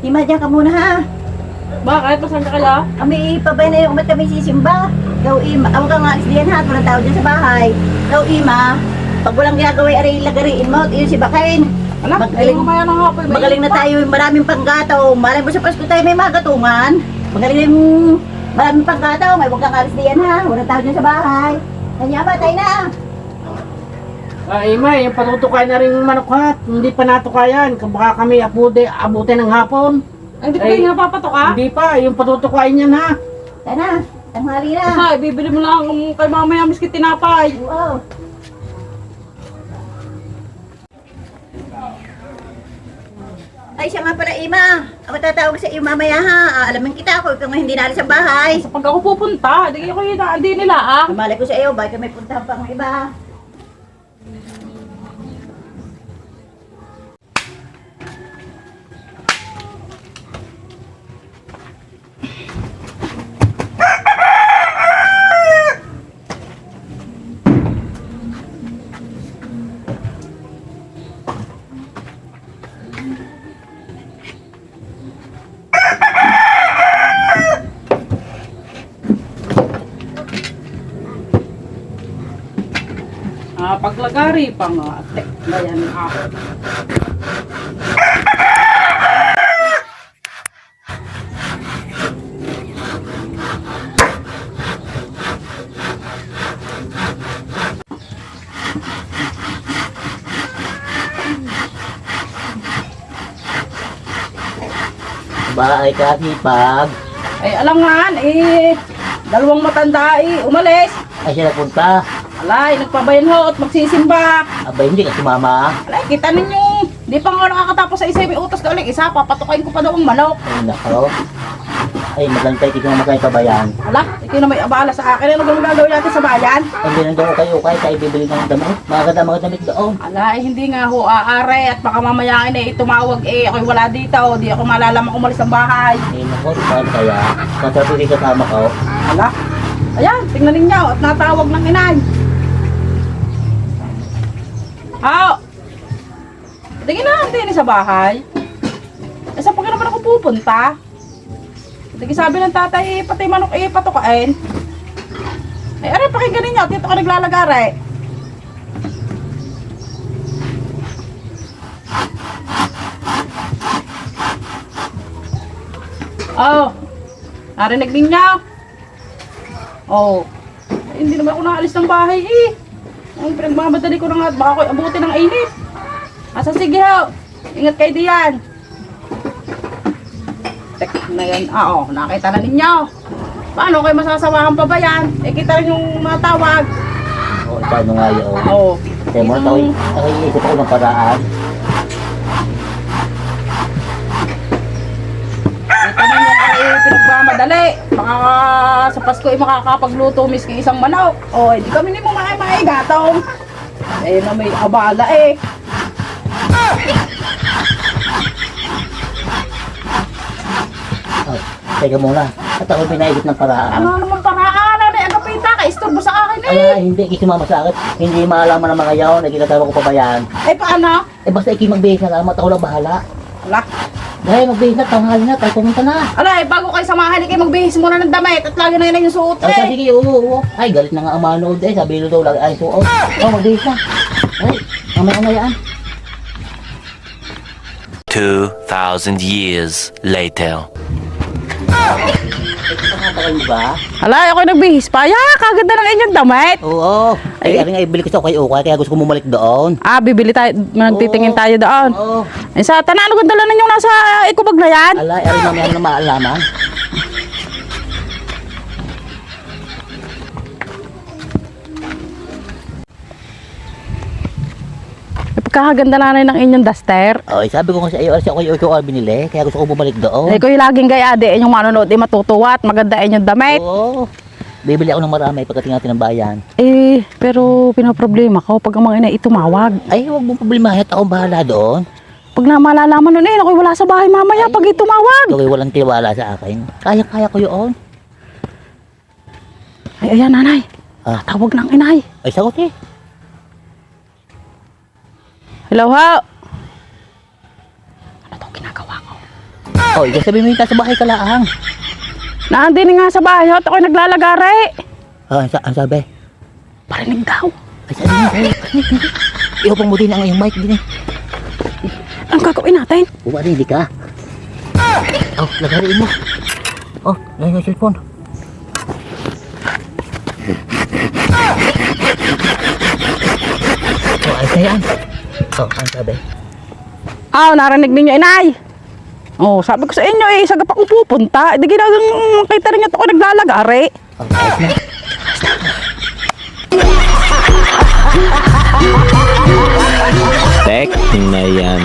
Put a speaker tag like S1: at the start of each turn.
S1: Ima, dyan ka muna ha.
S2: Bakit? Masan ka kaya?
S1: Kami pabay na yung umat kami sisimba. Daw Ima, ako ka nga alis diyan ha, walang tao dyan sa bahay. Daw Ima, pag walang ginagawa ay lagariin mo, yun si Bakain.
S2: Alam,
S1: Magaling,
S2: mamaya ng hapon.
S1: magaling na tayo, maraming panggataw. Malay mo sa Pasko tayo may magatungan. Magaling yung maraming panggataw, may huwag kang alis diyan ha, walang tao dyan sa bahay. Kanya ba, tayo na.
S3: Ay, May, yung patutukay na rin yung manok ha. Hindi pa natukayan. Baka kami abutin ng hapon.
S2: Ay, hindi pa kayo napapatok ha?
S3: Hindi pa, yung patutukay niyan ha.
S1: Tayo na, tanghali na.
S2: Ay, bibili mo lang kay mamaya miski tinapay.
S1: Wow. Ay, siya nga pala, Ima. Ako tatawag sa iyo mamaya ha. Alamin kita ako kung hindi naalis sa bahay.
S2: Sa pag ako pupunta, hindi kayo hindi nila ah.
S1: Malay ko sa iyo, bakit may puntahan pang iba.
S2: Paglagari pa nga. Tek, bayan ako.
S4: Bahay ka, hipag.
S2: Ay, alam nga, dalawang matanda umalis.
S4: Ay, siya nagpunta.
S2: Alay, nagpabayan ho at magsisimba.
S4: Abay, hindi ka sumama.
S2: Alay, kita ninyo. Di pa nga nakakatapos sa isa, may utos ka ulit. Isa, papatukain ko pa daw ang manok.
S4: Ay, nako. Ay, magantay, ikaw na magkain pabayan.
S2: Ala, ikaw na may abala sa akin. Ano bang gagawin natin sa bayan?
S4: Ay, hindi nang daw kayo, kahit bibili ng damit. Mga damit doon.
S2: Ala, hindi nga ho aare at baka mamayain tumawag ako'y wala dito. Di ako malalaman umalis ng bahay.
S4: Ay, nako, saan kaya? Kasabi kasama ko.
S2: Ala, ayan, tingnan ninyo at natawag ng inay. Tingin na, hindi sa bahay. Saan pa ka naman ako pupunta? Tingin sabi ng tatay, pati manok patukain. Ay, aray, pakinggan ninyo, dito ka naglalagari. Narinig ninyo? Ay, hindi naman ako naalis ng bahay Ang pinagmamadali ko na nga, baka ako'y abutin ng init. Sige ho, ingat kayo diyan. Tek na yan, nakita na ninyo. Paano kayo masasawahan pa ba yan? Kita rin yung mga tawag.
S4: Oo, paano nga yun? Kaya mo, nakiisip ako ng paraan.
S2: Kita ninyo pinagmamadali. Baka sa Pasko makakapagluto miski isang manok. Hindi kami ni mo maigatong. Na may abala
S4: Teka muna, at ako pinaigit ng paraan.
S2: Ano naman paraan? Ano yung kapita ka? Istorbo sa akin
S4: Hindi, ikisumama sa akin. Hindi maalaman ng mga yaw, nagkikatawa ko pa ba yan?
S2: Paano?
S4: Basta ikimag-bihis na lang, ako lang bahala.
S2: Wala.
S4: Dahil magbihis na, tanghali na, tayo pumunta na.
S2: Bago kayo samahan, kayo magbihis muna ng damit at lagi na yun yung suot
S4: Sige, oo. Ay, galit na nga ang manood sabi nyo daw, lagi ay suot. Magbihis na. Ay, mamaya yan.
S5: 2,000 years later.
S4: Ay, pangatagal mo ba?
S2: Ako'y nagbihis pa. Kaganda ng inyong damit.
S4: Oo. Ay, nga ibili ko sa kay Ukay, kaya gusto ko bumalik doon.
S2: Bibili tayo, magtitingin tayo doon.
S4: Oo.
S2: Sa tanan, ano ganda lang ninyong nasa ikubag na yan?
S4: Ay, mamaya na maalaman.
S2: Kakaganda na rin ng inyong duster.
S4: Sabi ko kasi ayaw ko binili, kaya gusto ko bumalik doon.
S2: Ko yung laging gaya inyong manonood, matutuwa at maganda inyong damit.
S4: Oo. Bibili ako ng marami pagdating natin ng bayan.
S2: Pero pinoproblema ko pag ang mga inay tumawag.
S4: Ay, huwag mong problemahin at akong bahala doon.
S2: Pag malalaman nun ako'y wala sa bahay mamaya pag itumawag.
S4: Ako'y walang tiwala sa akin. Kaya ko yun.
S2: Ayan nanay. Tawag ng inay.
S4: Ay, sagot
S2: Hello, ho. Ano to ginagawa ko?
S4: Oh, ikaw sabi mo yung sa bahay ka laang.
S2: Nandini nga sa bahay, ho. At ako'y naglalagari.
S4: Ah, ang sabi?
S2: Parinig daw.
S4: Ay, sabi mo, iupang mo din ang iyong mic din eh.
S2: Ang gagawin natin?
S4: Buwa rin, hindi ka. Oh, lagarin mo. Oh, yan yung cellphone. Oh, ay kayaan. Oh, ang sabi?
S2: Narinig ninyo, inay. Sabi ko sa inyo sagap ako pupunta. Di ginagawa kita rin ito ako naglalagari.
S4: Oh, ayos na.
S5: Tek na yan.